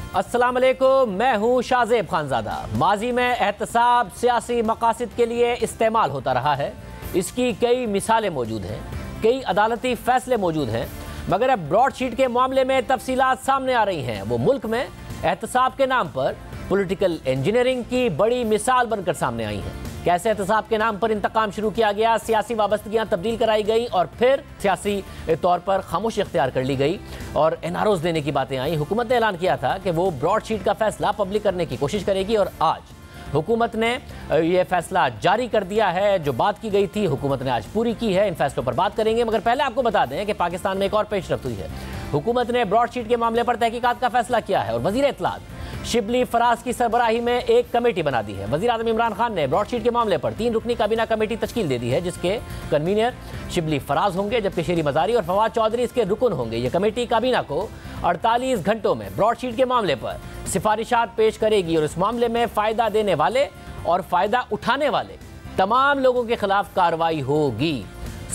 अस्सलाम वालेकुम, मैं हूं शाहजेब खानजादा। माजी में एहतसाब सियासी मकासद के लिए इस्तेमाल होता रहा है। इसकी कई मिसालें मौजूद हैं, कई अदालती फैसले मौजूद हैं, मगर अब ब्रॉडशीट के मामले में तफसीलात सामने आ रही हैं। वो मुल्क में एहतसाब के नाम पर पॉलिटिकल इंजीनियरिंग की बड़ी मिसाल बनकर सामने आई हैं। कैसे एहतसाब के नाम पर इंतकाम शुरू किया गया, सियासी वाबस्तगियां तब्दील कराई गई और फिर सियासी तौर पर खामोशी इख्तियार कर ली गई और एनआरओज देने की बातें आई। हुकूमत ने ऐलान किया था कि वो ब्रॉडशीट का फैसला पब्लिक करने की कोशिश करेगी और आज हुकूमत ने यह फैसला जारी कर दिया है। जो बात की गई थी हुकूमत ने आज पूरी की है। इन फैसलों पर बात करेंगे, मगर पहले आपको बता दें कि पाकिस्तान में एक और पेशरफ्त हुई है। हुकूमत ने ब्रॉडशीट के मामले पर तहकीकात का फैसला किया है और वजीर इत्तलात शिबली फराज की सरबराही में एक कमेटी बना दी है। वजीर आज़म इमरान खान ने ब्रॉडशीट के मामले पर 3 रुकनी काबीना कमेटी तश्कील दे दी है, जिसके कन्वीनर शिबली फराज होंगे, जबकि शेरी मजारी और फवाद चौधरी इसके रुकन होंगे। यह कमेटी काबीना को 48 घंटों में ब्रॉडशीट के मामले पर सिफारिशात पेश करेगी और इस मामले में फ़ायदा देने वाले और फ़ायदा उठाने वाले तमाम लोगों के खिलाफ कार्रवाई होगी।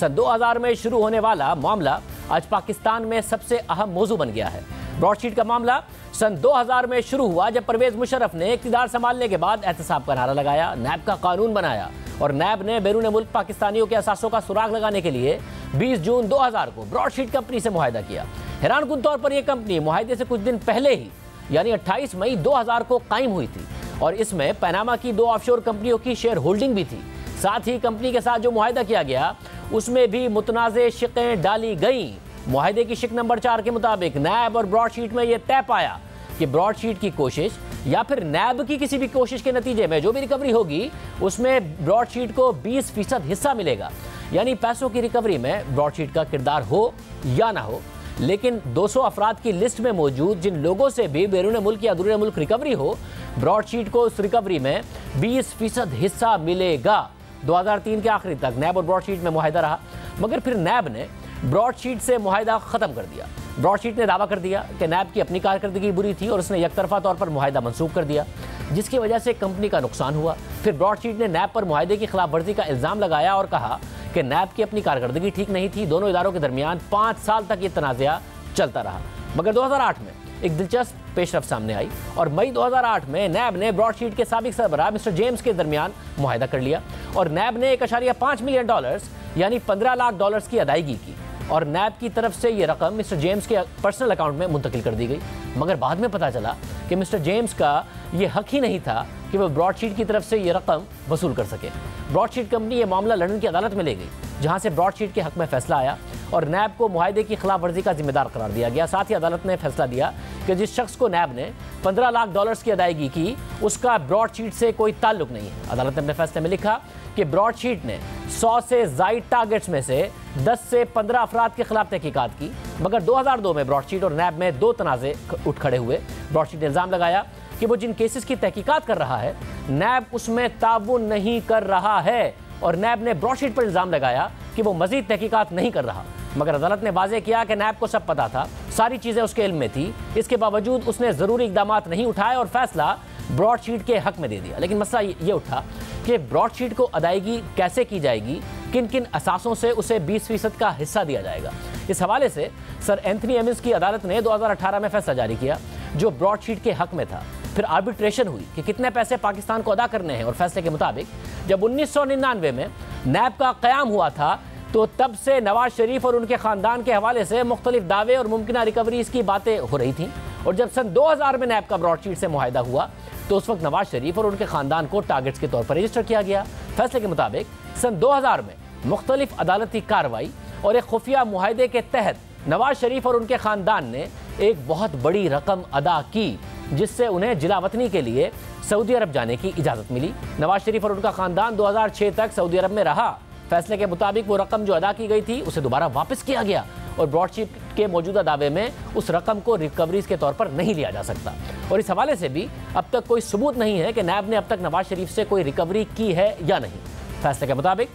सन 2000 में शुरू होने वाला मामला आज पाकिस्तान में सबसे अहम मौजू बन गया है। ब्रॉडशीट का मामला सन 2000 में शुरू हुआ जब परवेज मुशर्रफ ने इक़्तिदार संभालने के बाद एहतसाब का नारा लगाया, नैब का कानून बनाया और नैब ने बैरून मुल्क पाकिस्तानियों के असासों का सुराग लगाने के लिए 20 जून 2000 को ब्रॉडशीट कंपनी से मुआहिदा किया। हैरानकुन तौर पर यह कंपनी मुआहिदे से कुछ दिन पहले ही यानी 28 मई 2000 को कायम हुई थी और इसमें पनामा की 2 ऑफशोर कंपनियों की शेयर होल्डिंग भी थी। साथ ही कंपनी के साथ जो मुआहिदा किया गया उसमें भी मुतनाज़े शिकें डाली गई। मुआहिदे की शिक नंबर 4 के मुताबिक नैब और ब्रॉडशीट में यह तय पाया कि ब्रॉडशीट की कोशिश या फिर नैब की किसी भी कोशिश के नतीजे में जो भी रिकवरी होगी उसमें ब्रॉडशीट को 20% हिस्सा मिलेगा। यानी पैसों की रिकवरी में ब्रॉडशीट का किरदार हो या ना हो, लेकिन 200 अफराद की लिस्ट में मौजूद जिन लोगों से भी बैरून मुल्क या अंदरूनी मुल्क रिकवरी हो, ब्रॉडशीट को उस रिकवरी में 20% हिस्सा मिलेगा। 2003 के आखिरी तक नैब और ब्रॉडशीट में मुआहिदा रहा, मगर फिर नैब ने ब्रॉडशीट से मुआहिदा ख़त्म कर दिया। ब्रॉडशीट ने दावा कर दिया कि नैब की अपनी कारकर्दगी बुरी थी और उसने यकतरफा तौर पर मुआहिदा मंसूख कर दिया, जिसकी वजह से कंपनी का नुकसान हुआ। फिर ब्रॉडशीट ने नैब पर मुआहिदे की खिलाफ वर्जी का इल्ज़ाम लगाया और कहा कि नैब की अपनी कारकर्दगी ठीक नहीं थी। दोनों इदारों के दरमियान 5 साल तक ये तनाज़ा चलता रहा, मगर 2008 में एक दिलचस्प पेशरफ्त सामने आई और मई 2008 में नैब ने ब्रॉडशीट के साबिक सरबराह मिस्टर जेम्स के दरमियान मुआहिदा कर लिया और नैब ने $1.5 मिलियन यानी $15 लाख की अदायगी की और नैब की तरफ से ये रकम मिस्टर जेम्स के पर्सनल अकाउंट में मुंतकिल कर दी गई। मगर बाद में पता चला कि मिस्टर जेम्स का ये हक ही नहीं था कि वह ब्रॉडशीट की तरफ से ये रकम वसूल कर सके। ब्रॉडशीट कंपनी ये मामला लंदन की अदालत में ले गई, जहां से ब्रॉडशीट के हक में फैसला आया और नैब को मुआहिदे की खिलाफ वर्जी का जिम्मेदार करार दिया गया। साथ ही अदालत ने फैसला दिया कि जिस शख्स को नैब ने $15 लाख की अदायगी की उसका ब्रॉडशीट से कोई ताल्लुक नहीं है। अदालत ने अपने फैसले में लिखा कि ब्रॉडशीट ने 100 से ज़ायद टारगेट्स में से 10 से 15 अफराद के खिलाफ तहकीकात की, मगर 2002 में ब्रॉडशीट और नैब में 2 तनाज़े उठ खड़े हुए। ब्रॉडशीट ने इल्ज़ाम लगाया कि वो जिन केसेस की तहकीकात कर रहा है नैब उसमें ताउन नहीं कर रहा है और नैब ने ब्रॉडशीट पर इल्ज़ाम लगाया कि वो मज़ीद तहकीकात नहीं कर रहा। मगर अदालत ने वाज़ेह किया कि नैब को सब पता था, सारी चीज़ें उसके इल्म में थी, इसके बावजूद उसने ज़रूरी इक़दाम नहीं उठाए और फैसला ब्रॉडशीट के हक में दे दिया। लेकिन मसला ये उठा कि ब्रॉडशीट को अदायगी कैसे की जाएगी, किन किन असासों से उसे 20% का हिस्सा दिया जाएगा। इस हवाले से सर एंथनी एमिन्स की अदालत ने 2018 में फैसला जारी किया जो ब्रॉडशीट के हक में था। फिर आर्बिट्रेशन हुई कि कितने पैसे पाकिस्तान को अदा करने हैं और फैसले के मुताबिक जब 1999 में नैब का क़याम हुआ था तो तब से नवाज शरीफ और उनके ख़ानदान के हवाले से मुख्तलिफ दावे और मुमकिन रिकवरीज की बातें हो रही थीं और जब सन 2000 में नैब का ब्रॉडशीट से मुआहिदा हुआ तो उस वक्त नवाज शरीफ और उनके ख़ानदान को टारगेट्स के तौर पर रजिस्टर किया गया। फैसले के मुताबिक सन 2000 में मुख्तलिफ अदालती कार्रवाई और एक खुफिया मुआहिदे के तहत नवाज शरीफ और उनके ख़ानदान ने एक बहुत बड़ी रकम अदा की, जिससे उन्हें जिलावतनी के लिए सऊदी अरब जाने की इजाज़त मिली। नवाज शरीफ और उनका ख़ानदान 2006 तक सऊदी अरब में रहा। फैसले के मुताबिक वो रकम जो अदा की गई थी उसे दोबारा वापस किया गया और ब्रॉडशीट के मौजूदा दावे में उस रकम को रिकवरीज के तौर पर नहीं लिया जा सकता और इस हवाले से भी अब तक कोई सबूत नहीं है कि नैब ने अब तक नवाज शरीफ से कोई रिकवरी की है या नहीं फैसले के मुताबिक।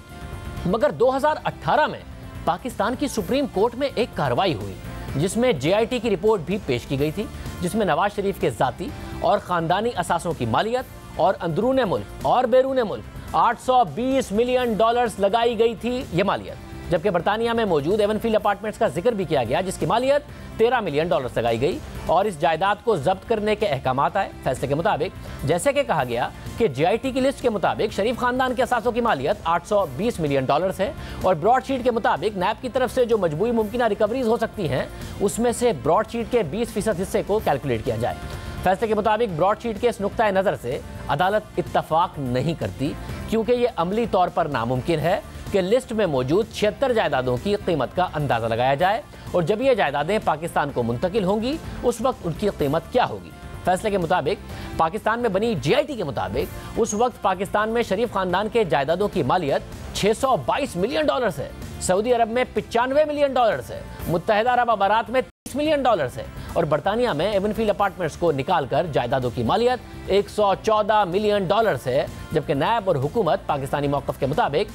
मगर 2018 में पाकिस्तान की सुप्रीम कोर्ट में एक कार्रवाई हुई जिसमें JIT की रिपोर्ट भी पेश की गई थी, जिसमें नवाज शरीफ के ज़ाती और ख़ानदानी असासों की मालियत और अंदरून मुल्क और बैरून मुल्क $820 मिलियन लगाई गई थी। ये मालियत जबकि बर्तानिया में मौजूद एवनफील्ड अपार्टमेंट्स का जिक्र भी किया गया, जिसकी मालियत $13 मिलियन लगाई गई और इस जायदाद को जब्त करने के अहकामात आए। फैसले के मुताबिक जैसे कि कहा गया कि GIT की लिस्ट के मुताबिक शरीफ खानदान के असासों की मालियत $820 मिलियन है और ब्रॉडशीट के मुताबिक नैब की तरफ से जो मजबूरी मुमकिन रिकवरीज हो सकती हैं उसमें से ब्रॉडशीट के 20% हिस्से को कैलकुलेट किया जाए। फैसले के मुताबिक ब्रॉडशीट के इस नुक्ता नज़र से अदालत इत्तफाक नहीं करती, क्योंकि ये अमली तौर पर नामुमकिन है कि लिस्ट में मौजूद 76 जायदादों की कीमत का अंदाज़ा लगाया जाए और जब ये जायदादें पाकिस्तान को मुंतकिल होंगी उस वक्त उनकी कीमत क्या होगी। फैसले के मुताबिक पाकिस्तान में बनी GIT के मुताबिक उस वक्त पाकिस्तान में शरीफ खानदान के जायदादों की मालियत $622 मिलियन है, सऊदी अरब में $95 मिलियन है, मुत्तहिदा अरब अमारात में $30 मिलियन है और बर्तानिया में एवनफील्ड अपार्टमेंट्स को निकालकर जायदादों की मालियत $114 मिलियन है। जबकि नैब और हुकूमत पाकिस्तानी मौक़िफ़ के मुताबिक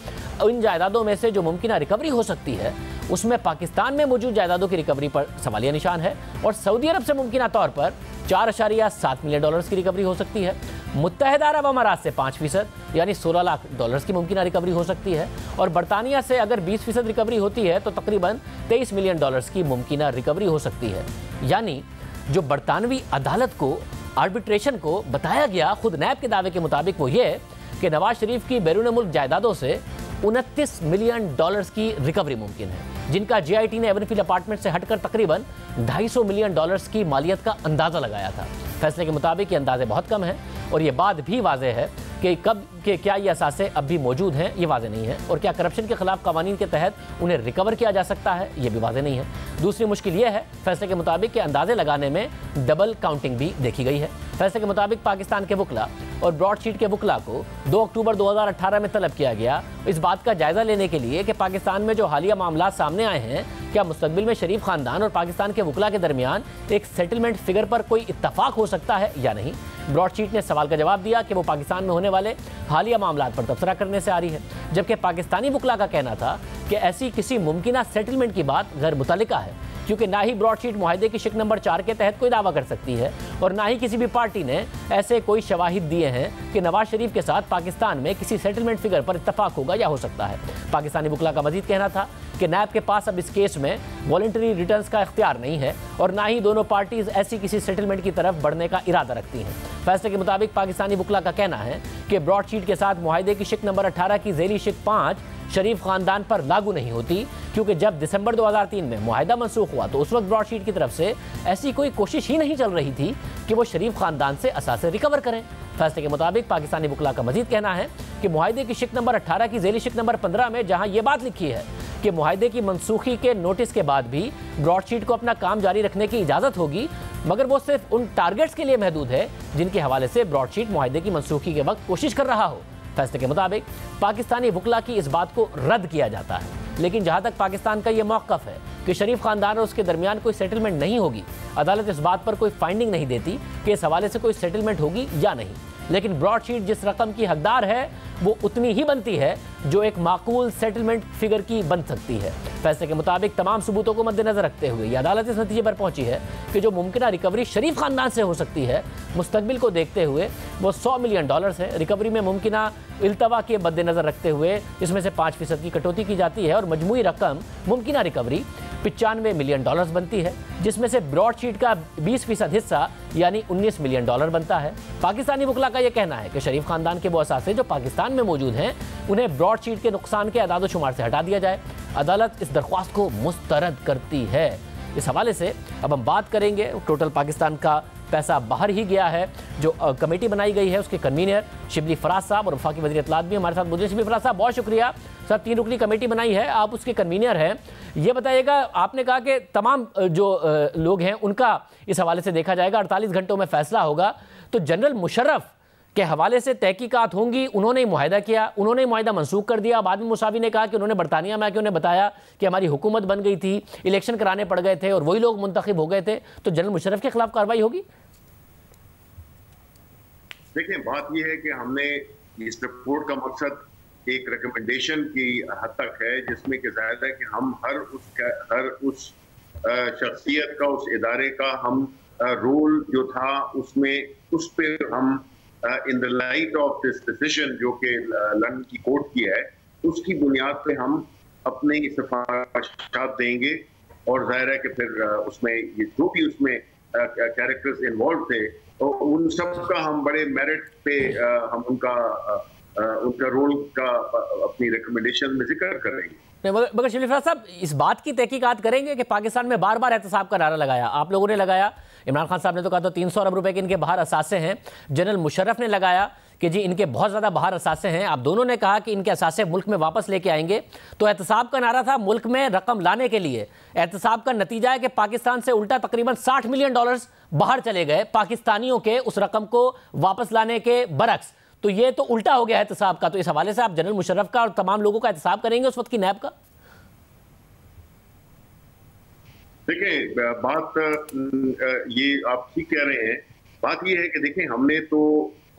इन जायदादों में से जो मुमकिन रिकवरी हो सकती है उसमें पाकिस्तान में मौजूद जायदादों की रिकवरी पर सवालिया निशान है और सऊदी अरब से मुमकिन तौर पर $4.7 मिलियन की रिकवरी हो सकती है। मुत्तहिदा अरब अमारात से 5% यानी $16 लाख की मुमकिन रिकवरी हो सकती है और बर्तानिया से अगर 20% रिकवरी होती है तो तकरीबन $23 मिलियन की मुमकिन रिकवरी हो सकती है। यानी जो बरतानवी अदालत को आर्बिट्रेशन को बताया गया खुद नैब के दावे के मुताबिक वो ये कि नवाज शरीफ की बैरून मुल्क जायदादों से $29 मिलियन की रिकवरी मुमकिन है, जिनका GIT ने एवनफील्ड अपार्टमेंट से हटकर तकरीबन $250 मिलियन की मालियत का अंदाज़ा लगाया था। फैसले के मुताबिक ये अंदाजे बहुत कम हैं और ये बात भी वाज़ेह है कि कब के क्या ये असासे अब भी मौजूद हैं ये वाज़ेह नहीं है और क्या करप्शन के खिलाफ कवानीन के तहत उन्हें रिकवर किया जा सकता है ये भी वाज़ेह नहीं है। दूसरी मुश्किल ये है फैसले के मुताबिक कि अंदाजे लगाने में डबल काउंटिंग भी देखी गई है। फैसले के मुताबिक पाकिस्तान के वकला और ब्रॉडशीट के वकला को 2 अक्टूबर 2018 में तलब किया गया इस बात का जायजा लेने के लिए कि पाकिस्तान में जो हालिया मामला सामने आए हैं क्या मुस्तकबिल में शरीफ खानदान और पाकिस्तान के वकला के दरमियान एक सेटलमेंट फिगर पर कोई इत्तफाक हो सकता है या नहीं। ब्रॉडशीट ने सवाल का जवाब दिया कि वो पाकिस्तान में होने वाले हालिया मामला पर तबसरा करने से आ रही है, जबकि पाकिस्तानी वकला का कहना था कि ऐसी किसी मुमकिन सेटलमेंट की बात गैर मुतल्लिका है, क्योंकि ना ही ब्रॉडशीट मुआहदे की शिक नंबर 4 के तहत कोई दावा कर सकती है और ना ही किसी भी पार्टी ने ऐसे कोई शवाहिद दिए हैं कि नवाज शरीफ के साथ पाकिस्तान में किसी सेटलमेंट फिगर पर इत्तफाक होगा या हो सकता है। पाकिस्तानी वकला का मजीद कहना था कि नैब के पास अब इस केस में वॉलंटरी रिटर्न्स का इख्तियार नहीं है और ना ही दोनों पार्टीज ऐसी किसी सेटलमेंट की तरफ बढ़ने का इरादा रखती हैं। फैसले के मुताबिक पाकिस्तानी वकला का कहना है कि ब्रॉडशीट के साथ मुआहदे की शिक नंबर 18 की ज़ेली शिक 5 शरीफ खानदान पर लागू नहीं होती, क्योंकि जब दिसंबर 2003 में मुआहदा मनसूख हुआ तो उस वक्त ब्रॉडशीट की तरफ से ऐसी कोई कोशिश ही नहीं चल रही थी कि वो शरीफ खानदान से असासे रिकवर करें। फैसले के मुताबिक पाकिस्तानी वकला का मजीद कहना है कि मुआहदे की शिक नंबर 18 की ज़ेली शिक नंबर 15 में जहां ये बात लिखी है कि मुआहदे की मनसूखी के नोटिस के बाद भी ब्रॉडशीट को अपना काम जारी रखने की इजाज़त होगी, मगर वो सिर्फ उन टारगेट्स के लिए महदूद है जिनके हवाले से ब्रॉडशीट मुआहदे की मनसूखी के वक्त कोशिश कर रहा हो। फैसले के मुताबिक पाकिस्तानी वकला की इस बात को रद्द किया जाता है, लेकिन जहां तक पाकिस्तान का यह मौक़िफ़ है कि शरीफ खानदान और उसके दरमियान कोई सेटलमेंट नहीं होगी, अदालत इस बात पर कोई फाइंडिंग नहीं देती कि इस हवाले से कोई सेटलमेंट होगी या नहीं। लेकिन ब्रॉडशीट जिस रकम की हकदार है वो उतनी ही बनती है जो एक माकूल सेटलमेंट फिगर की बन सकती है। फैसले के मुताबिक तमाम सबूतों को मद्देनजर रखते हुए यह अदालत इस नतीजे पर पहुंची है कि जो मुमकिन रिकवरी शरीफ खानदान से हो सकती है मुस्तकबिल को देखते हुए वो $100 मिलियन है। रिकवरी में मुमकिन इल्तवा के मद्देनजर रखते हुए इसमें से 5% की कटौती की जाती है और मजमूई रकम मुमकिन रिकवरी $95 मिलियन बनती है, जिसमें से ब्रॉडशीट का 20% हिस्सा यानी $19 मिलियन बनता है। पाकिस्तानी वकला का यह कहना है कि शरीफ खानदान के वो असासे जो पाकिस्तान में मौजूद हैं उन्हें ब्रॉडशीट के नुकसान के अदाद शुमार से हटा दिया जाए। अदालत इस दरख्वास्त को मुस्तरद करती है। इस हवाले से अब हम बात करेंगे। टोटल पाकिस्तान का पैसा बाहर ही गया है। जो कमेटी बनाई गई है उसके कन्वीनर शिबली फराज साहब और वफाकी वज़ीर इत्तलात भी हमारे साथ मौजूद। शिबली फराज साहब बहुत शुक्रिया सर, 3 रुकनी कमेटी बनाई है, आप उसके कन्वीनर हैं। ये बताइएगा, आपने कहा कि तमाम जो लोग हैं उनका इस हवाले से देखा जाएगा, 48 घंटों में फैसला होगा, तो जनरल मुशर्रफ के हवाले से तहकीकात होंगी। उन्होंने ही मुआहदा किया, उन्होंने ही मुआहदा मनसूख कर दिया। बाद में मुसावी ने कहा कि उन्होंने बरतानिया में आके उन्हें बताया कि हमारी हुकूमत बन गई थी, इलेक्शन कराने पड़ गए थे और वही लोग मुंतखब हो गए थे, तो जनरल मुशर्रफ के खिलाफ कार्रवाई होगी। देखिए, बात यह है कि हमने इस रिपोर्ट का मकसद एक रिकमेंडेशन की हद तक है, जिसमें कि जाहिर है कि हम हर उस शख्सियत का, उस इदारे का हम रोल जो था उसमें उस पर हम in the light of this decision जो कि लंदन की कोर्ट की है, उसकी बुनियाद पे हम अपने सिफारिशात देंगे और जाहिर है कि फिर उसमें ये जो भी उसमें कैरेक्टर्स इन्वॉल्व थे तो उन सब का हम बड़े मेरिट पे हम उनका रोल का अपनी रिकमेंडेशन में जिक्र करेंगे। मगर शरीफ साहब, इस बात की तहकीकात करेंगे कि पाकिस्तान में बार बार एहतसाब का नारा लगाया, आप लोगों ने लगाया, इमरान खान साहब ने तो कहा था 300 अरब रुपए के इनके बाहर असासे हैं, जनरल मुशर्रफ ने लगाया कि जी इनके बहुत ज़्यादा बाहर असासे हैं, आप दोनों ने कहा कि इनके असासे मुल्क में वापस लेके आएंगे। तो एहतसाब का नारा था मुल्क में रकम लाने के लिए, एहतसाब का नतीजा है कि पाकिस्तान से उल्टा तकरीबन $60 मिलियन बाहर चले गए पाकिस्तानियों के उस रकम को वापस लाने के बरक्स। तो ये तो उल्टा हो गया एहतसाब का। तो इस हवाले से आप जनरल मुशर्रफ का और तमाम लोगों का एहतसाब करेंगे उस वक्त की नैब का? देखिए, बात ये आप ठीक कह रहे हैं। बात ये है कि देखें, हमने तो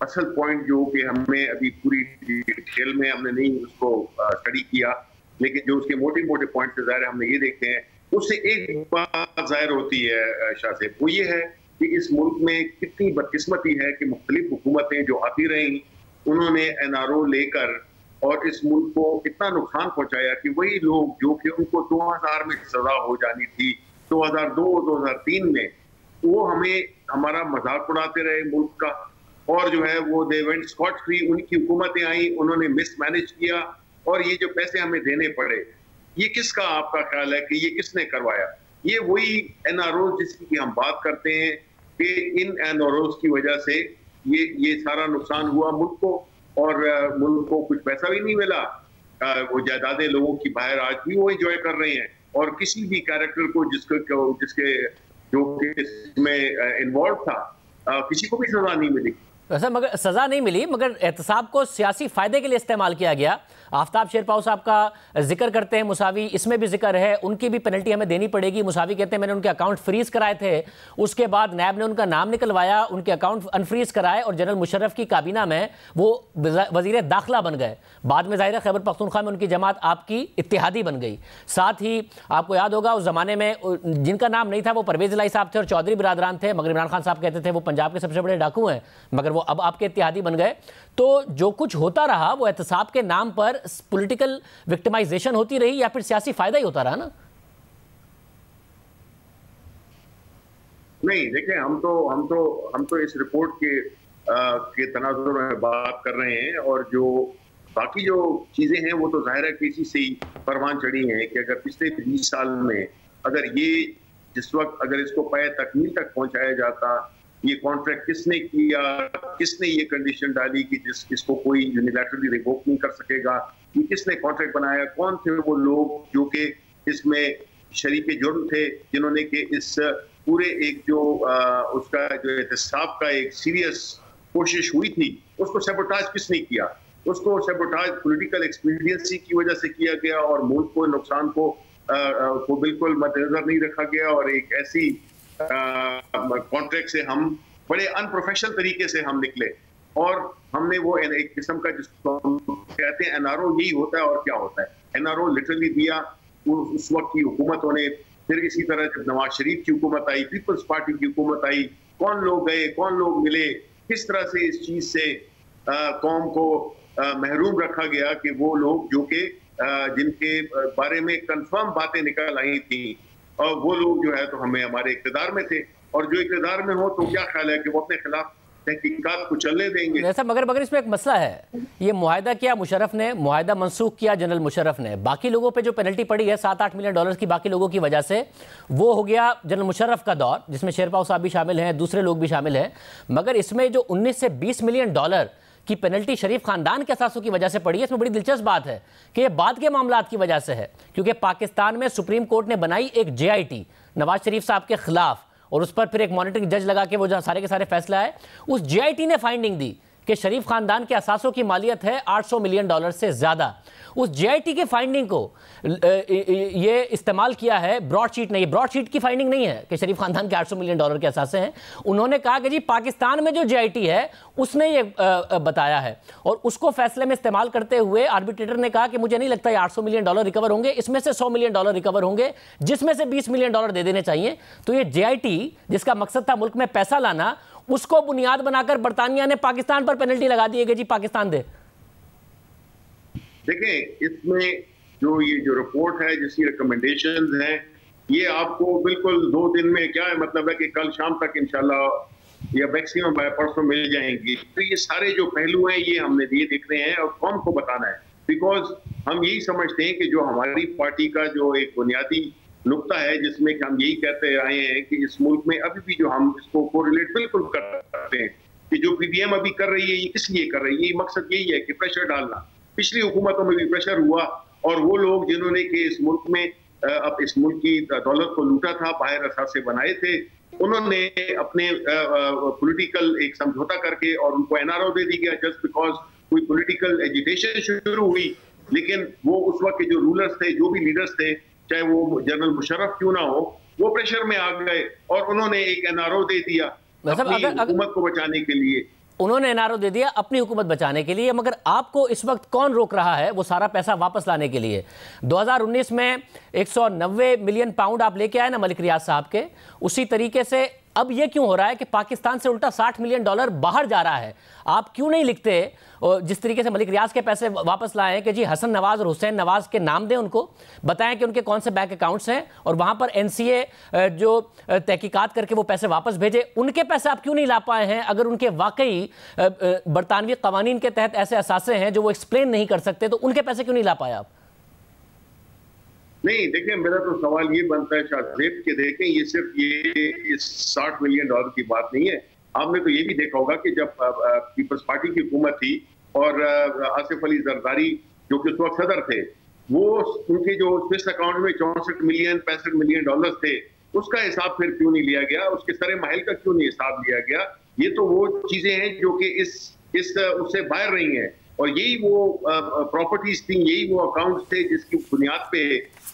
असल पॉइंट जो कि हमने अभी पूरी डिटेल में हमने नहीं उसको स्टडी किया, लेकिन जो उसके मोटे मोटे पॉइंट ज़ाहिर हमने ये देखे हैं, उससे एक बात जाहिर होती है शाह साहब, वो ये है कि इस मुल्क में कितनी बदकिस्मती है कि मुख्तलिफ हुकूमतें जो आती रहीं उन्होंने NRO लेकर और इस मुल्क को इतना नुकसान पहुंचाया कि वही लोग जो कि उनको 2000 में सजा हो जानी थी, 2002-2003 में, वो हमें हमारा मजाक उड़ाते रहे मुल्क का, और जो है वो दे वेंट स्कॉट फ्री। उनकी हुकूमतें आई, उन्होंने मिसमैनेज किया और ये जो पैसे हमें देने पड़े, ये किसका आपका ख्याल है कि ये किसने करवाया? ये वही NRO जिसकी कि हम बात करते हैं कि इन NROs की वजह से ये सारा नुकसान हुआ मुल्क को, और मुल्क को कुछ पैसा भी नहीं मिला। वो जायदादें लोगों की बाहर आज भी वो एंजॉय कर रहे हैं, और किसी भी कैरेक्टर को जिसके जो इसमें इन्वॉल्व था किसी को भी सजा नहीं मिली। वैसे मगर सजा नहीं मिली, मगर एहतसाब को सियासी फायदे के लिए इस्तेमाल किया गया। आफ्ताब शेरपाव साहब का जिक्र करते हैं मुसावी, इसमें भी जिक्र है, उनकी भी पेनल्टी हमें देनी पड़ेगी। मुसावी कहते हैं मैंने उनके अकाउंट फ्रीज कराए थे, उसके बाद नैब ने उनका नाम निकलवाया, उनके अकाउंट अनफ्रीज कराए और जनरल मुशर्रफ की काबीना में वो वजीर दाखिला बन गए। बाद में ज़ाहिर खैबर पख्तूनख्वा में उनकी जमात आपकी इत्तेहादी बन गई। साथ ही आपको याद होगा उस ज़माने में जिनका नाम नहीं था वो परवेज़ इलाही साहब थे और चौधरी बिरादरान थे, मगर इमरान खान साहब कहते थे वो पंजाब के सबसे बड़े डाकू हैं, मगर वो अब आपके इत्तेहादी बन गए। तो जो कुछ होता रहा वो एहतसाब के नाम पर पॉलिटिकल विक्टिमाइजेशन होती रही या फिर सियासी फायदा ही होता रहा ना? नहीं, देखिए, हम तो इस रिपोर्ट के तनाजुर में बात कर रहे हैं, और जो बाकी जो चीजें हैं वो तो जाहिर है कि इसी से ही परवान चढ़ी हैं कि अगर पिछले 20 साल में अगर ये जिस वक्त अगर इसको पाए तकमील तक पहुंचाया जाता, ये कॉन्ट्रैक्ट किसने किया, किसने ये कंडीशन डाली कि इसको कोई यूनिलैटरली रिवोक नहीं कर सकेगा, ये किसने कॉन्ट्रैक्ट बनाया, कौन थे वो लोग जो कि इसमें शरीक जुर्म थे, जिन्होंने कि इस पूरे एक जो उसका जो एहतसाब का एक सीरियस कोशिश हुई थी उसको सैबोटाज किसने किया? उसको सैबोटाज पॉलिटिकल एक्सपीडियंसी की वजह से किया गया और मुल्क को नुकसान को बिल्कुल मद्देनजर नहीं रखा गया, और एक ऐसी कॉन्ट्रैक्ट से हम बड़े अनप्रोफेशनल तरीके से हम निकले, और हमने वो एक किस्म का जिसको कहते हैं NRO यही होता है। और क्या होता है NRO लिटरली दिया उस वक्त की हुकूमतों ने। फिर इसी तरह जब नवाज शरीफ की हुकूमत आई, पीपल्स पार्टी की हुकूमत आई, कौन लोग गए, कौन लोग मिले, किस तरह से इस चीज से कौम को महरूम रखा गया कि वो लोग जो कि जिनके बारे में कंफर्म बातें निकल आई थी, और वो लोग जो है तो हमें हमारे इक़्तिदार में थे, और जो इक़्तिदार में हो तो क्या ख्याल है कि वो अपने खिलाफ तहकीकात को चलने देंगे? ऐसा मगर इसमें एक मसला है, ये मुआहदा किया मुशर्रफ ने, मुआहदा मनसूख किया जनरल मुशर्रफ ने, बाकी लोगों पे जो पेनल्टी पड़ी है $7-8 मिलियन की बाकी लोगों की वजह से, वो हो गया जनरल मुशर्रफ का दौर, जिसमें शेरपाव साहब भी शामिल हैं, दूसरे लोग भी शामिल हैं। मगर इसमें जो 19 से $20 मिलियन की पेनल्टी शरीफ खानदान के असासों की वजह से पड़ी है, इसमें बड़ी दिलचस्प बात है कि ये बाद के मामलात की वजह से है, क्योंकि पाकिस्तान में सुप्रीम कोर्ट ने बनाई एक JIT नवाज शरीफ साहब के खिलाफ, और उस पर फिर एक मॉनिटरिंग जज लगा के वो जो सारे के सारे फैसला है, उस JIT ने फाइंडिंग दी कि शरीफ खानदान के असासों की मालियत है $800 मिलियन से ज़्यादा। उस JIT के फाइंडिंग को ये इस्तेमाल किया है ब्रॉडशीट ने। ये ब्रॉडशीट की फाइंडिंग नहीं है कि शरीफ खानदान के $800 मिलियन के असासे हैं। उन्होंने कहा कि जी पाकिस्तान में जो JIT है उसने ये बताया है, और उसको फैसले में इस्तेमाल करते हुए आर्बिट्रेटर ने कहा कि मुझे नहीं लगता ये $800 मिलियन रिकवर होंगे, इसमें से $100 मिलियन रिकवर होंगे, जिसमें से $20 मिलियन दे देने चाहिए। तो ये JIT जिसका मकसद था मुल्क में पैसा लाना, उसको बुनियाद बनाकर बरतानिया ने पाकिस्तान पर पेनल्टी लगा दी है कि जी पाकिस्तान दे। देखें, इसमें जो रिपोर्ट है, जिसकी रिकमेंडेशंस हैं, ये आपको बिल्कुल 2 दिन में, क्या है मतलब है कि कल शाम तक इंशाल्लाह या मैक्सिमम बाय परसों मिल जाएंगी। तो ये सारे जो पहलू हैं ये हमने ये देखने हैं और कौम को बताना है, बिकॉज हम यही समझते हैं कि जो हमारी पार्टी का जो एक बुनियादी नुक्ता है, जिसमें कि हम यही कहते आए हैं कि इस मुल्क में अभी भी जो हम इसको कोरिलेट बिल्कुल कर सकते हैं कि जो पीडीएम अभी कर रही है ये किस लिए कर रही है, ये मकसद यही है कि प्रेशर डालना। पिछली हुकूमतों में भी प्रेशर हुआ और वो लोग जिन्होंने कि इस मुल्क में अब इस मुल्क की दौलत को लूटा था, बाहर असासे बनाए थे, उन्होंने अपने पॉलिटिकल एक समझौता करके और उनको एनआरओ दे दी गया जस्ट बिकॉज कोई पॉलिटिकल एजिटेशन शुरू हुई। लेकिन वो उस वक्त के जो रूलर्स थे, जो भी लीडर्स थे, चाहे वो जनरल मुशर्रफ क्यों ना हो, वो प्रेशर में आ गए और उन्होंने एक एनआरओ दे दिया अपनी हुकूमत को बचाने के लिए। उन्होंने एनआरओ दे दिया अपनी हुकूमत बचाने के लिए, मगर आपको इस वक्त कौन रोक रहा है वो सारा पैसा वापस लाने के लिए? 2019 में 190 मिलियन पाउंड आप लेके आए ना मलिक रियाज साहब के, उसी तरीके से अब ये क्यों हो रहा है कि पाकिस्तान से उल्टा $60 मिलियन बाहर जा रहा है? आप क्यों नहीं लिखते और जिस तरीके से मलिक रियाज के पैसे वापस लाए कि जी हसन नवाज और हुसैन नवाज के नाम दें, उनको बताएं कि उनके कौन से बैंक अकाउंट्स हैं और वहां पर एनसीए जो तहकीकात करके वो पैसे वापस भेजे, उनके पैसे आप क्यों नहीं ला पाए हैं? अगर उनके वाकई बरतानवी कवानीन के तहत ऐसे असासे हैं जो वो एक्सप्लेन नहीं कर सकते, तो उनके पैसे क्यों नहीं ला पाए आप? नहीं, देखिए मेरा तो सवाल ये बनता है शाहजेब के, देखें ये सिर्फ ये इस $60 मिलियन की बात नहीं है। आपने तो ये भी देखा होगा कि जब पीपल्स पार्टी की हुकूमत थी और आसिफ अली जरदारी जो कि उस वक्त सदर थे, वो उनके जो स्विस अकाउंट में 64 मिलियन 65 मिलियन डॉलर थे, उसका हिसाब फिर क्यों नहीं लिया गया? उसके सरे महल का क्यों नहीं हिसाब लिया गया? ये तो वो चीजें हैं जो कि इस उससे बाहर रही हैं और यही वो प्रॉपर्टीज थी, यही वो अकाउंट थे जिसकी बुनियाद पे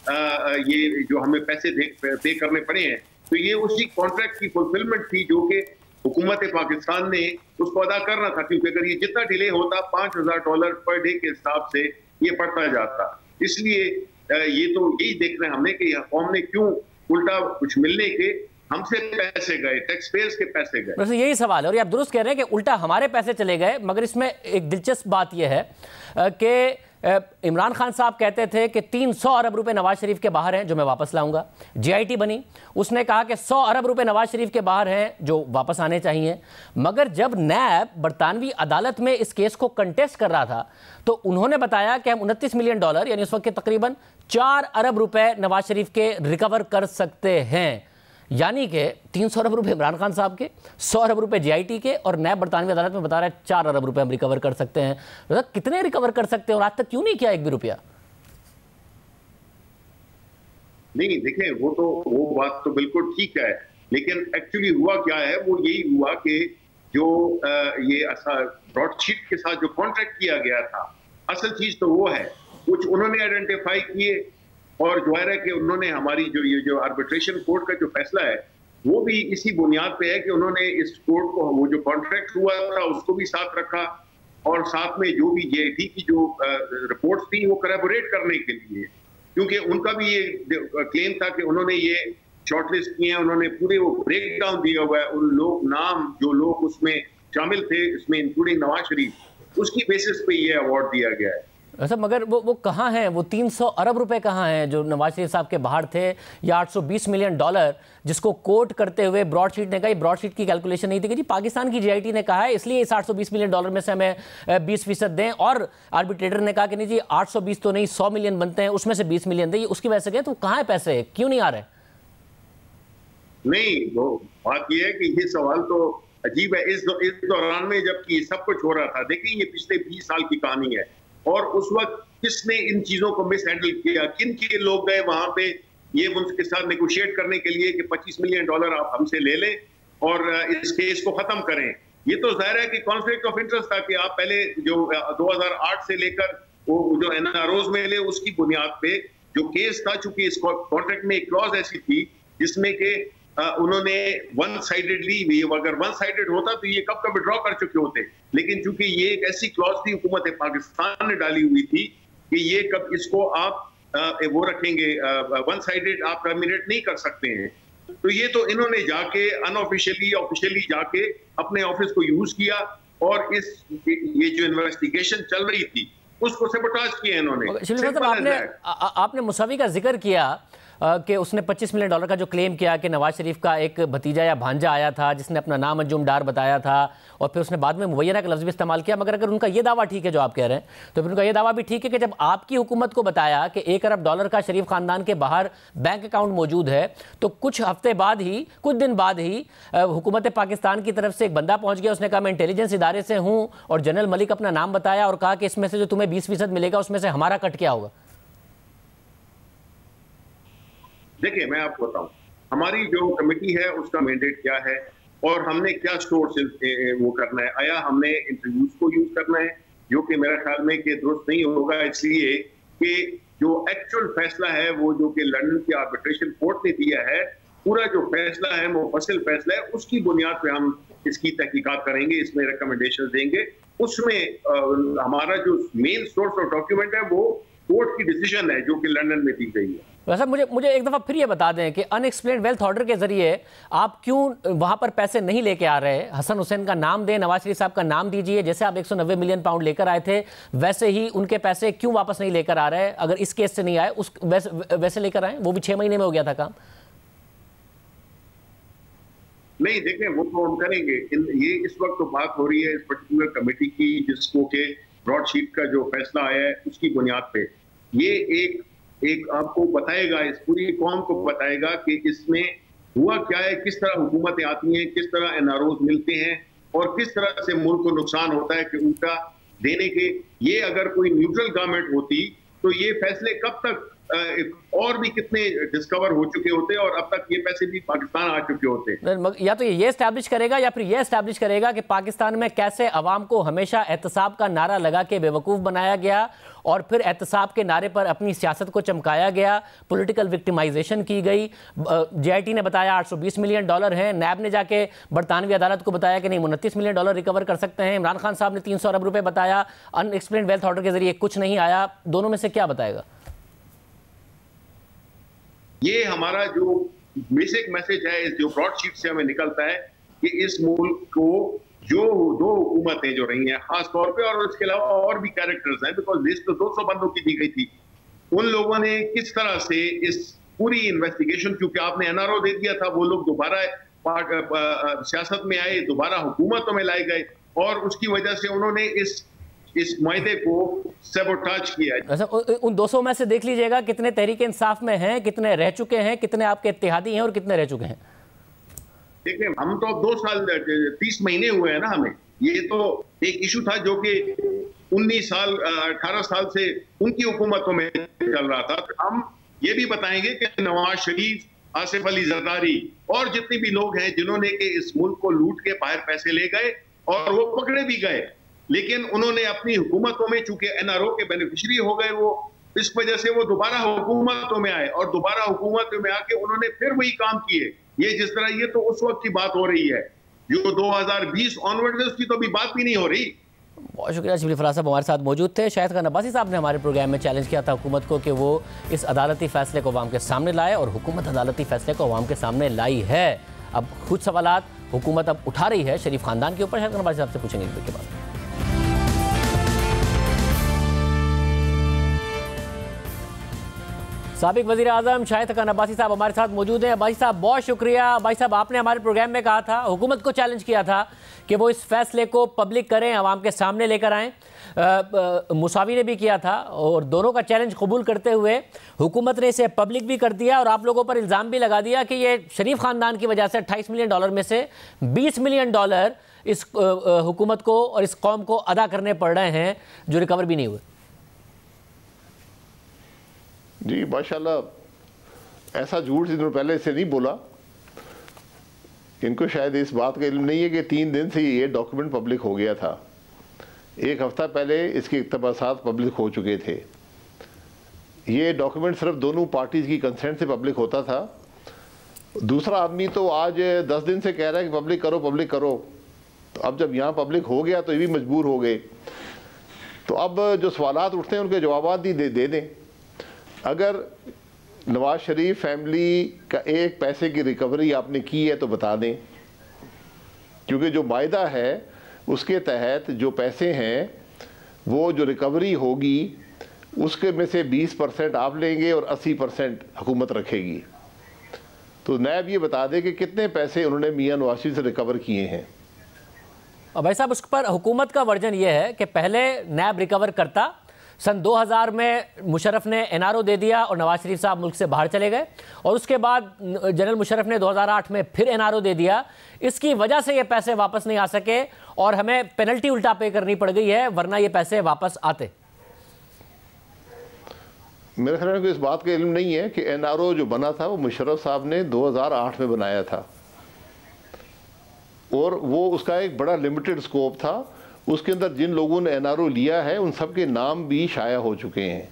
ये जो हमें पैसे पे करने पड़े हैं। तो ये उसी कॉन्ट्रैक्ट की फुलफिलमेंट थी जो कि हुकूमत पाकिस्तान ने उसको अदा करना था, क्योंकि अगर ये जितना डिले होता $5000 पर डे के हिसाब से ये बढ़ता जाता। इसलिए ये तो यही देखना है हमने कि कौम ने क्यों उल्टा कुछ मिलने के हमसे पैसे गए, टैक्स पेयर्स के पैसे गए। वैसे यही सवाल है और ये आप दुरुस्त कह रहे हैं कि उल्टा हमारे पैसे चले गए, मगर इसमें एक दिलचस्प बात यह है कि इमरान खान साहब कहते थे कि 300 अरब रुपए नवाज शरीफ के बाहर हैं जो मैं वापस लाऊंगा। जीआईटी बनी, उसने कहा कि 100 अरब रुपए नवाज शरीफ के बाहर हैं जो वापस आने चाहिए। मगर जब नैब बरतानवी अदालत में इस केस को कंटेस्ट कर रहा था तो उन्होंने बताया कि हम $29 मिलियन यानी उस वक्त के तकरीबन 4 अरब रुपए नवाज शरीफ के रिकवर कर सकते हैं। यानी कि 300 अरब रुपए इमरान खान साहब के, 100 अरब रुपए जीआईटी के, और नैब बरतानवी अदालत में बता रहा है 4 अरब रुपए हम रिकवर कर सकते हैं। तो कितने रिकवर कर सकते हैं और आज तक क्यों नहीं किया एक भी रुपया? नहीं, देखें वो बात तो बिल्कुल ठीक है, लेकिन एक्चुअली हुआ क्या है, वो यही हुआ कि जो ये ब्रॉडशीट के साथ जो कॉन्ट्रैक्ट किया गया था, असल चीज तो वो है, कुछ उन्होंने आइडेंटिफाई किए और जाहिर है कि उन्होंने हमारी जो आर्बिट्रेशन कोर्ट का जो फैसला है वो भी इसी बुनियाद पे है कि उन्होंने इस कोर्ट को वो जो कॉन्ट्रैक्ट हुआ था उसको भी साथ रखा और साथ में जो भी जीआईटी की जो रिपोर्ट्स थी वो करैबोरेट करने के लिए, क्योंकि उनका भी ये क्लेम था कि उन्होंने ये शॉर्टलिस्ट किए हैं, उन्होंने पूरे वो ब्रेक डाउन दिया हुआ है, उन लोग नाम जो लोग उसमें शामिल थे, इसमें इंक्लूडिंग नवाज शरीफ, उसकी बेसिस पे ये अवार्ड दिया गया है। अच्छा, मगर वो कहाँ हैं? वो 300 अरब रुपए कहाँ हैं जो नवाज शरीफ साहब के बाहर थे, या $820 मिलियन जिसको कोट करते हुए ब्रॉडशीट ने कहा, ब्रॉडशीट की कैलकुलेशन नहीं थी कि जी पाकिस्तान की जीआईटी ने कहा है इसलिए इस $820 मिलियन में से हमें 20% दें, और आर्बिट्रेटर ने कहा कि नहीं जी 820 तो नहीं 100 मिलियन बनते हैं, उसमें से 20 मिलियन दें, उसकी वजह से गए। तो कहाँ है पैसे, क्यों नहीं आ रहे? नहीं, वो बात यह है कि ये सवाल तो अजीब है। इस दौरान में जबकि सब कुछ हो रहा था, देखिए ये पिछले 20 साल की कहानी है और उस वक्त किसने इन चीजों को मिस हैंडल किया, किन के लोग गए वहां पे ये उनके साथ नेगोशिएट करने के लिए कि $25 मिलियन आप हमसे ले लें और इस केस को खत्म करें। ये तो जाहिर है कि कॉन्फ्लिक्ट ऑफ इंटरेस्ट था कि आप पहले जो 2008 से लेकर वो जो एनआरओज में ले उसकी बुनियाद पे जो केस था, चूंकि इस कॉन्ट्रैक्ट में एक क्लॉज ऐसी थी जिसमें कि उन्होंने वन साइडेडली, अगर वन साइडेड होता तो ये कब विड्रॉ कर चुके होते, लेकिन चूंकि ये एक ऐसी क्लॉज थी हुकूमत पाकिस्तान ने डाली हुई थी कि ये कब इसको आप वो रखेंगे, वन साइडेड आप टर्मिनेट नहीं कर सकते हैं। तो ये तो इन्होंने जाके अनऑफिशियली ऑफिशियली जाके अपने ऑफिस को यूज किया और ये जो इन्वेस्टिगेशन चल रही थी उसको सबोटाज किया इन्होंने। शिवली साहब, आपने मुसावी का जिक्र किया कि उसने $25 मिलियन का जो क्लेम किया कि नवाज शरीफ का एक भतीजा या भांजा आया था जिसने अपना नाम अंजुम डार बताया था, और फिर उसने बाद में मुवैयना का लफ्ज़ भी इस्तेमाल किया। मगर अगर उनका ये दावा ठीक है जो आप कह रहे हैं, तो फिर उनका ये दावा भी ठीक है कि जब आपकी हुकूमत को बताया कि $1 अरब का शरीफ खानदान के बाहर बैंक अकाउंट मौजूद है, तो कुछ दिन बाद ही हुकूमत पाकिस्तान की तरफ से एक बंदा पहुंच गया, उसने कहा मैं इंटेलिजेंस इदारे से हूँ, और जनरल मलिक अपना नाम बताया और कहा कि इसमें से जो तुम्हें 20% मिलेगा उसमें से हमारा कट क्या होगा। देखिए, मैं आपको बताऊं, हमारी जो कमेटी है उसका मैंडेट क्या है और हमने क्या सोर्स वो करना है। आया हमने इंटरव्यूज को यूज करना है, जो कि मेरा ख्याल में कि दुरुस्त नहीं होगा, इसलिए कि जो एक्चुअल फैसला है वो जो कि लंदन की आर्बिट्रेशन कोर्ट ने दिया है, पूरा जो फैसला है मुफस्सिल फैसला है, उसकी बुनियाद पे हम इसकी तहकीकात करेंगे, इसमें रिकमेंडेशन देंगे। उसमें हमारा जो मेन सोर्स ऑफ डॉक्यूमेंट है वो कोर्ट की डिसीजन है जो कि लंदन में दी गई है। वैसे मुझे एक दफ़ा फिर ये बता दें कि अनएक्सप्लेन्ड वेल्थ ऑर्डर के जरिए आप क्यों वहां पर पैसे नहीं लेके आ रहे? हसन हुसैन का नाम दें, नवाज शरीफ साहब का नाम दीजिए, जैसे आप 190 मिलियन पाउंड लेकर आए थे वैसे ही उनके पैसे क्यों वापस नहीं लेकर आ रहे? अगर इस केस से नहीं आए उस वैसे लेकर आए, वो भी 6 महीने में हो गया था काम। नहीं, देखें, वो तो हम करेंगे। ये इस वक्त तो बात हो रही है इस पर्टिकुलर कमेटी की, जिसको के ब्रॉडशीट का जो फैसला आया है उसकी बुनियाद पे ये एक आपको बताएगा, इस पूरी कौम को बताएगा कि इसमें हुआ क्या है, किस तरह हुकूमतें आती हैं, किस तरह एनआरओज मिलते हैं और किस तरह से मुल्क को नुकसान होता है कि उनका देने के। ये अगर कोई न्यूट्रल गवर्नमेंट होती तो ये फैसले कब तक और भी कितने डिस्कवर हो चुके होते और अब तक ये पैसे भी पाकिस्तान आ चुके होते। या तो ये एस्टैब्लिश करेगा या फिर ये एस्टैब्लिश करेगा कि पाकिस्तान में कैसे अवाम को हमेशा एहतसाब का नारा लगा के बेवकूफ़ बनाया गया और फिर एहतसाब के नारे पर अपनी सियासत को चमकाया गया, पॉलिटिकल विक्टिमाइजेशन की गई। JIT ने बताया $820 मिलियन हैं, नैब ने जाके बरतानवी अदालत को बताया कि नहीं $29 मिलियन रिकवर कर सकते हैं, इमरान खान साहब ने 300 अरब रुपये बताया, अनएक्सप्लेन्ड वेल्थ ऑर्डर के जरिए कुछ नहीं आया। दोनों में से क्या बताएगा? ये हमारा जो बेसिक मैसेज है, इस जो ब्रॉडशीट से हमें निकलता है कि इस मुल्क को जो दो हुकूमतें जो रही हैं खास तौर पे, और उसके अलावा और भी कैरेक्टर्स हैं, बिकॉज लिस्ट तो 200 बंदों की दी गई थी, उन लोगों ने किस तरह से इस पूरी इन्वेस्टिगेशन, क्योंकि आपने एनआरओ दे दिया था, वो लोग दोबारा सियासत में आए, दोबारा हुकूमतों में लाए गए और उसकी वजह से उन्होंने इस मुआहदे को सबोटाज किया। अच्छा, उन 200 में से देख लीजिएगा कितने तहरीक इंसाफ में हैं, कितने रह चुके हैं, कितने आपके इत्तेहादी हैं और कितने रह चुके हैं। देखिए, हम तो अब 2 साल 30 महीने हुए हैं ना हमें। ये तो एक इशू था जो कि 19 साल 18 साल से उनकी हुकूमतों में चल रहा था। हम ये भी बताएंगे कि नवाज शरीफ, आसिफ अली जरदारी और जितने भी लोग हैं जिन्होंने कि इस मुल्क को लूट के बाहर पैसे ले गए और वो पकड़े भी गए, लेकिन उन्होंने अपनी हुकूमतों में चूंकि एनआरओ के बेनिफिशियरी हो गए, वो इस वजह से वो दोबारा हुकूमतों में आए और दोबारा हुकूमतों में आके उन्होंने फिर वही काम किए। ये जिस तरह, ये तो उस वक्त की बात हो रही है, जो 2020 ऑनवर्ड है उसकी तो अभी बात भी नहीं हो रही। बहुत शुक्रिया। शिबली फराज साहब हमारे साथ मौजूद थे। शाहिद खान अब्बासी साहब ने हमारे प्रोग्राम में चैलेंज किया था हुकूमत को कि वो इस अदालती फैसले को अवाम के सामने लाए, और हुकूमत अदालती फैसले को अवाम के सामने लाई है। अब कुछ सवालात हुकूमत अब उठा रही है शरीफ खानदान के ऊपर। शाहिद खान अब्बासी साहब से पूछेंगे इस के बाद। साबिक वज़ीर आज़म शाहिद खान अब्बासी साहब हमारे साथ मौजूद हैं। अब्बासी साहब बहुत शुक्रिया। अब्बासी साहब, आपने हमारे प्रोग्राम में कहा था, हुकूमत को चैलेंज किया था कि वो इस फैसले को पब्लिक करें, आवाम के सामने लेकर आएँ। मुसावी ने भी किया था और दोनों का चैलेंज कबूल करते हुए हुकूमत ने इसे पब्लिक भी कर दिया और आप लोगों पर इल्ज़ाम भी लगा दिया कि ये शरीफ ख़ानदान की वजह से $28 मिलियन में से $20 मिलियन इस हुकूमत को और इस कौम को अदा करने पड़ रहे हैं जो रिकवर भी नहीं हुए। जी माशाल्लाह, ऐसा झूठ दिनों पहले से नहीं बोला। इनको शायद इस बात का इल्म नहीं है कि 3 दिन से ये डॉक्यूमेंट पब्लिक हो गया था। 1 हफ्ता पहले इसके इक़्तिबासात पब्लिक हो चुके थे। ये डॉक्यूमेंट सिर्फ दोनों पार्टीज़ की कंसेंट से पब्लिक होता था। दूसरा आदमी तो आज 10 दिन से कह रहा है कि पब्लिक करो पब्लिक करो, तो अब जब यहाँ पब्लिक हो गया तो ये भी मजबूर हो गए। तो अब जो सवालात उठते हैं उनके जवाब दे दें। अगर नवाज शरीफ फैमिली का एक पैसे की रिकवरी आपने की है तो बता दें, क्योंकि जो मायदा है उसके तहत जो पैसे हैं वो जो रिकवरी होगी उसके में से 20% आप लेंगे और 80% हुकूमत रखेगी। तो नैब ये बता दे कि कितने पैसे उन्होंने मियां नवाज शरीफ से रिकवर किए हैं। और भाई साहब, उस पर हुकूमत का वर्जन ये है कि पहले नैब रिकवर करता, सन 2000 में मुशर्रफ ने एनआरओ दे दिया और नवाज शरीफ साहब मुल्क से बाहर चले गए, और उसके बाद जनरल मुशर्रफ ने 2008 में फिर एनआरओ दे दिया। इसकी वजह से ये पैसे वापस नहीं आ सके और हमें पेनल्टी उल्टा पे करनी पड़ गई है, वरना ये पैसे वापस आते। मेरे ख्याल में इस बात का इल्म नहीं है कि एनआरओ जो बना था वो मुशर्रफ साहब ने 2008 में बनाया था, और वो उसका एक बड़ा लिमिटेड स्कोप था। उसके अंदर जिन लोगों ने एनआरओ लिया है उन सब के नाम भी शाया हो चुके हैं।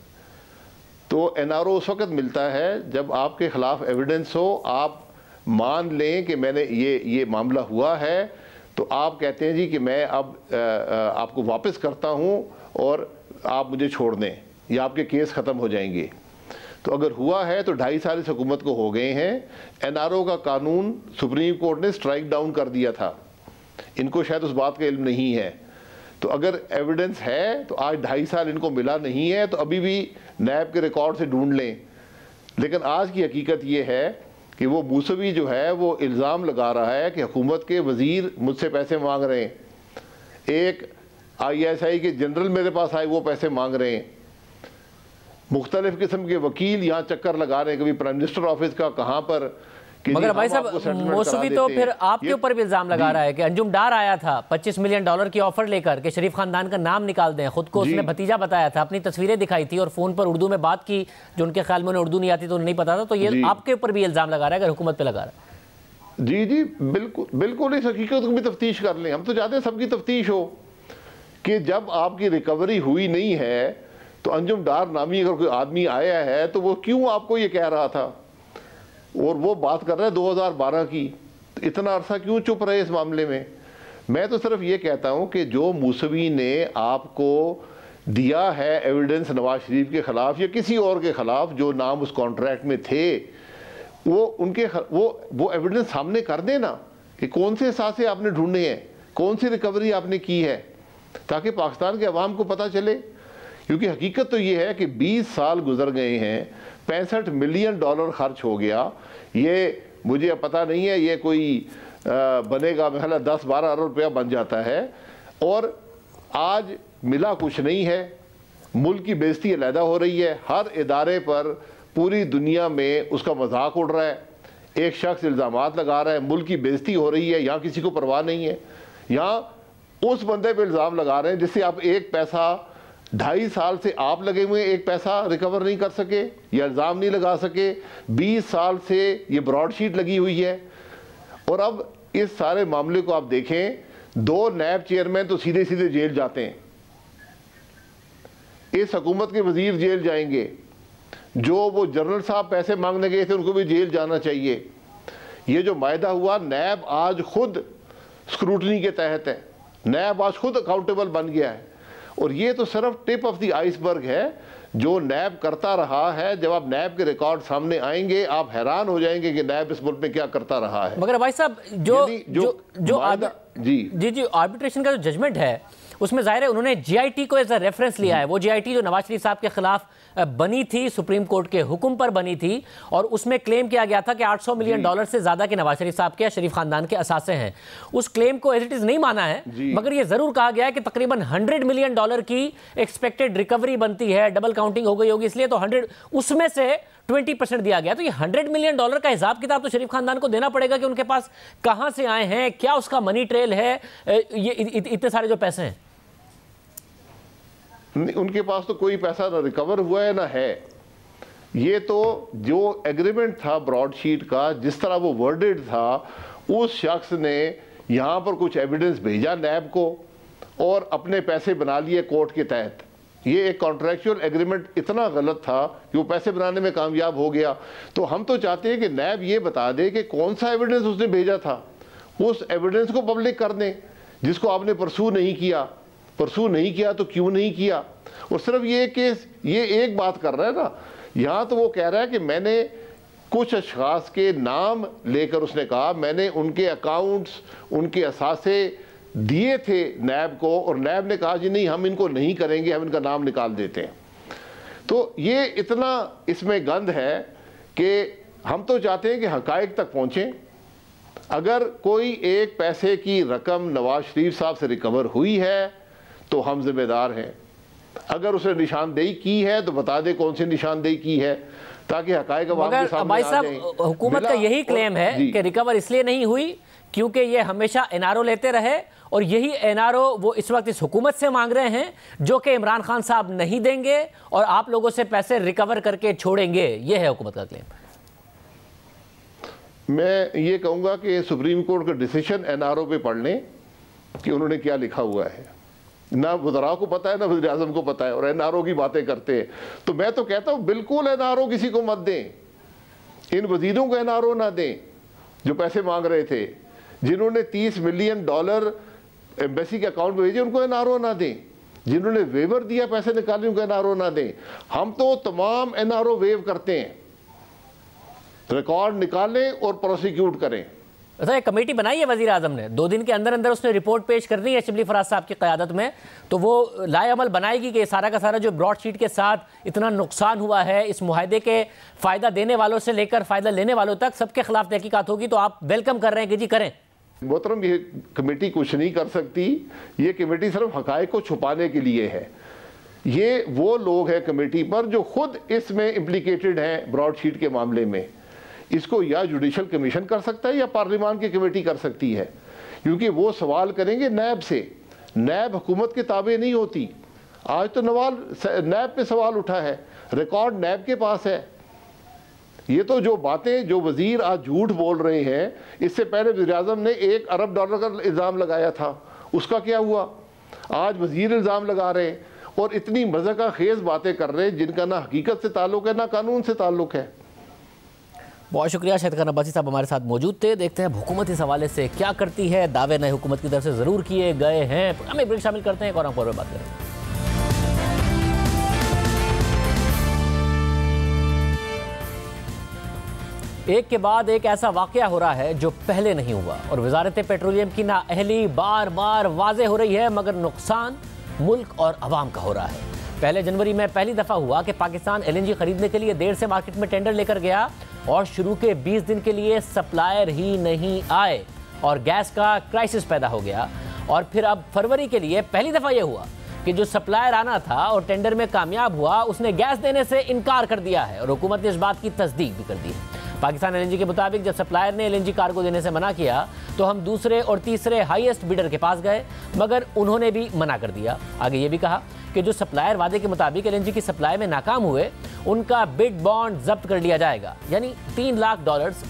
तो एनआरओ उस वक्त मिलता है जब आपके खिलाफ एविडेंस हो, आप मान लें कि मैंने ये मामला हुआ है, तो आप कहते हैं जी कि मैं अब आपको वापस करता हूं और आप मुझे छोड़ दें या आपके केस ख़त्म हो जाएंगे। तो अगर हुआ है तो 2.5 साल इस हुकूमत को हो गए हैं। एनआरओ का कानून सुप्रीम कोर्ट ने स्ट्राइक डाउन कर दिया था, इनको शायद उस बात का इल्म नहीं है। तो अगर एविडेंस है तो आज 2.5 साल इनको मिला नहीं है, तो अभी भी नैब के रिकॉर्ड से ढूंढ लें। लेकिन आज की हकीकत ये है कि वो मूसवी जो है वो इल्ज़ाम लगा रहा है कि हुकूमत के वज़ीर मुझसे पैसे मांग रहे हैं, एक ISI के जनरल मेरे पास आए वो पैसे मांग रहे हैं, मुख्तलिफ किस्म के वकील यहाँ चक्कर लगा रहे हैं, कभी प्राइम मिनिस्टर ऑफिस का कहाँ पर। मगर भाई साहब, मौसवी तो फिर आपके ऊपर भी इल्जाम लगा रहा है कि अंजुम डार आया था $25 मिलियन की ऑफर लेकर कि शरीफ खानदान का नाम निकाल दें, खुद को उसने भतीजा बताया था, अपनी तस्वीरें दिखाई थी और फोन पर उर्दू में बात की, जो उनके ख्याल में उन्हें उर्दू नहीं आती तो नहीं पता था। तो ये आपके ऊपर भी इल्जाम लगा रहा है, अगर हुकूमत पे लगा रहा है। जी जी बिल्कुल बिल्कुल, इस हकीकत को भी तफ्तीश कर लें। हम तो चाहते हैं सबकी तफ्तीश हो कि जब आपकी रिकवरी हुई नहीं है तो अंजुम डार नामी अगर कोई आदमी आया है तो वो क्यों आपको ये कह रहा था, और वो बात कर रहा है 2012 की, तो इतना अरसा क्यों चुप रहे इस मामले में। मैं तो सिर्फ ये कहता हूँ कि जो मूसवी ने आपको दिया है एविडेंस नवाज शरीफ के ख़िलाफ़ या किसी और के ख़िलाफ़ जो नाम उस कॉन्ट्रैक्ट में थे, वो उनके वो एविडेंस सामने कर देना कि कौन से हिसाब आपने ढूंढे हैं, कौन सी रिकवरी आपने की है, ताकि पाकिस्तान के अवाम को पता चले। क्योंकि हकीकत तो ये है कि 20 साल गुजर गए हैं, $65 मिलियन खर्च हो गया। ये मुझे पता नहीं है ये कोई बनेगा, मेरा 10-12 अरब रुपया बन जाता है, और आज मिला कुछ नहीं है। मुल्क की बेइज्जती अलहदा हो रही है, हर इदारे पर पूरी दुनिया में उसका मजाक उड़ रहा है, एक शख्स इल्ज़ामात लगा रहा है, मुल्क की बेइज्जती हो रही है, यहाँ किसी को परवाह नहीं है। यहाँ उस बंदे पे इल्ज़ाम लगा रहे हैं जिससे आप एक पैसा 2.5 साल से आप लगे हुए एक पैसा रिकवर नहीं कर सके, ये इल्ज़ाम नहीं लगा सके। 20 साल से ये ब्रॉडशीट लगी हुई है। और अब इस सारे मामले को आप देखें, 2 नैब चेयरमैन तो सीधे सीधे जेल जाते हैं, इस हुकूमत के वजीर जेल जाएंगे, जो वो जनरल साहब पैसे मांगने गए थे उनको भी जेल जाना चाहिए। ये जो मायदा हुआ, नैब आज खुद स्क्रूटनी के तहत है, नैब आज खुद अकाउंटेबल बन गया है। और ये तो सिर्फ टिप ऑफ द आइसबर्ग है जो नैब करता रहा है। जब आप नैब के रिकॉर्ड सामने आएंगे आप हैरान हो जाएंगे कि नैब इस मुल्क में क्या करता रहा है। मगर भाई साहब, जो आर्बिट्रेशन का जो जजमेंट है उसमें जाहिर है उन्होंने GIT को एज अ रेफरेंस लिया है। वो GIT जो नवाज शरीफ साहब के खिलाफ बनी थी, सुप्रीम कोर्ट के हुक्म पर बनी थी, और उसमें क्लेम किया गया था कि $800 मिलियन से ज्यादा के नवाज शरीफ साहब के शरीफ खानदान के असासे हैं। उस क्लेम को एज इट इज नहीं माना है, मगर यह जरूर कहा गया है कि तकरीबन $100 मिलियन की एक्सपेक्टेड रिकवरी बनती है, डबल काउंटिंग हो गई होगी, इसलिए तो 100 उसमें से 20% दिया गया। तो ये $100 मिलियन का हिसाब किताब तो शरीफ खानदान को देना पड़ेगा कि उनके पास कहां से आए हैं, क्या उसका मनी ट्रेल है, ये इतने सारे जो पैसे हैं। उनके पास तो कोई पैसा ना रिकवर हुआ है ना है। ये तो जो एग्रीमेंट था ब्रॉडशीट का, जिस तरह वो वर्डेड था, उस शख्स ने यहाँ पर कुछ एविडेंस भेजा नैब को और अपने पैसे बना लिए कोर्ट के तहत। ये एक कॉन्ट्रैक्चुअल एग्रीमेंट इतना गलत था कि वो पैसे बनाने में कामयाब हो गया। तो हम तो चाहते हैं कि नैब ये बता दे कि कौन सा एविडेंस उसने भेजा था, उस एविडेंस को पब्लिक कर दें, जिसको आपने परसू नहीं किया तो क्यों नहीं किया। और सिर्फ ये केस ये एक बात कर रहा है ना, यहाँ तो वो कह रहा है कि मैंने कुछ अशखास के नाम लेकर उसने कहा मैंने उनके अकाउंट्स, उनके असासे दिए थे नैब को, और नैब ने कहा जी नहीं हम इनको नहीं करेंगे, हम इनका नाम निकाल देते हैं। तो ये इतना इसमें गंद है कि हम तो चाहते हैं कि हकायक तक पहुँचें। अगर कोई एक पैसे की रकम नवाज शरीफ साहब से रिकवर हुई है तो हम जिम्मेदार हैं। अगर उसने निशानदेही की है तो बता दे कौन सी निशानदेही की है, ताकि हकायक अवाम के सामने आ जाएं। हुकूमत का यही क्लेम है कि रिकवर इसलिए नहीं हुई क्योंकि ये हमेशा एनआरओ लेते रहे, और यही एनआरओ वो इस वक्त इस हुकूमत से मांग रहे हैं जो कि इमरान खान साहब नहीं देंगे और आप लोगों से पैसे रिकवर करके छोड़ेंगे। ये है हुकूमत का क्लेम। मैं ये कहूँगा कि सुप्रीम कोर्ट का डिसीजन एनआरओ पे पढ़ लें कि उन्होंने क्या लिखा हुआ है। ना वज़राओं को पता है ना वज़ीर आज़म को पता है, और एनआरओ की बातें करते हैं। तो मैं तो कहता हूँ बिल्कुल एनआरओ किसी को मत दें, इन वज़ीरों को एनआरओ ना दें जो पैसे मांग रहे थे, जिन्होंने $30 मिलियन एम्बेसी के अकाउंट में भेजे उनको एनआरओ ना दें, जिन्होंने वेवर दिया पैसे निकाले उनको एनआरओ ना दें। हम तो तमाम एनआरओ वेव करते हैं, रिकॉर्ड निकालें और प्रोसिक्यूट करें। अच्छा, एक कमेटी बनाई है वज़ीर आज़म ने, 2 दिन के अंदर अंदर उसने रिपोर्ट पेश करनी है शिबली फराज साहब की क़यादत में, तो वो लाएअमल बनाएगी कि सारा का सारा जो ब्रॉडशीट के साथ इतना नुकसान हुआ है, इस मुआहदे के फ़ायदा देने वालों से लेकर फ़ायदा लेने वालों तक सबके खिलाफ तहकीकात होगी। तो आप वेलकम कर रहे हैं कि जी करें? मोहतरम, ये कमेटी कुछ नहीं कर सकती, ये कमेटी सिर्फ हक़ाइक़ को छुपाने के लिए है। ये वो लोग हैं कमेटी पर जो खुद इसमें इम्प्लीकेटेड हैं ब्रॉडशीट के मामले में। इसको या जुडिशल कमीशन कर सकता है या पार्लियामान की कमेटी कर सकती है, क्योंकि वो सवाल करेंगे नैब से। नैब हुकूमत के ताबे नहीं होती। आज तो नैब पे सवाल उठा है, रिकॉर्ड नैब के पास है। ये तो जो बातें जो वजीर आज झूठ बोल रहे हैं, इससे पहले वज़ीर आज़म ने $1 अरब का इल्ज़ाम लगाया था, उसका क्या हुआ? आज वजीर इल्ज़ाम लगा रहे हैं और इतनी मज़ाक़ खेज़ बातें कर रहे हैं जिनका ना हकीकत से ताल्लुक़ है ना कानून से ताल्लुक़ है। बहुत शुक्रिया। शाहिद खान अब्बासी साहब हमारे साथ मौजूद थे। देखते हैं हुकूमत इस हवाले से क्या करती है। दावे नए हुकूमत की तरफ से ज़रूर किए गए हैं। हम एक ब्रेक शामिल करते हैं, और पर बात करें। एक के बाद एक ऐसा वाक़या हो रहा है जो पहले नहीं हुआ, और वज़ारत पेट्रोलियम की नाअहली बार बार वाज़े हो रही है, मगर नुकसान मुल्क और अवाम का हो रहा है। पहले जनवरी में पहली दफ़ा हुआ कि पाकिस्तान LNG खरीदने के लिए देर से मार्केट में टेंडर लेकर गया, और शुरू के 20 दिन के लिए सप्लायर ही नहीं आए और गैस का क्राइसिस पैदा हो गया। और फिर अब फरवरी के लिए पहली दफ़ा यह हुआ कि जो सप्लायर आना था और टेंडर में कामयाब हुआ, उसने गैस देने से इनकार कर दिया है, और हुकूमत ने इस बात की तस्दीक भी कर दी है। पाकिस्तान LNG के मुताबिक जब सप्लायर ने LNG कार्गो देने से मना किया तो हम दूसरे और तीसरे हाईएस्ट बिडर के पास गए, मगर उन्होंने भी मना कर दिया। आगे ये भी कहा कि जो सप्लायर वादे के मुताबिक LNG की सप्लाई में नाकाम हुए, उनका बिड बॉन्ड जब्त कर लिया जाएगा, यानी $3 लाख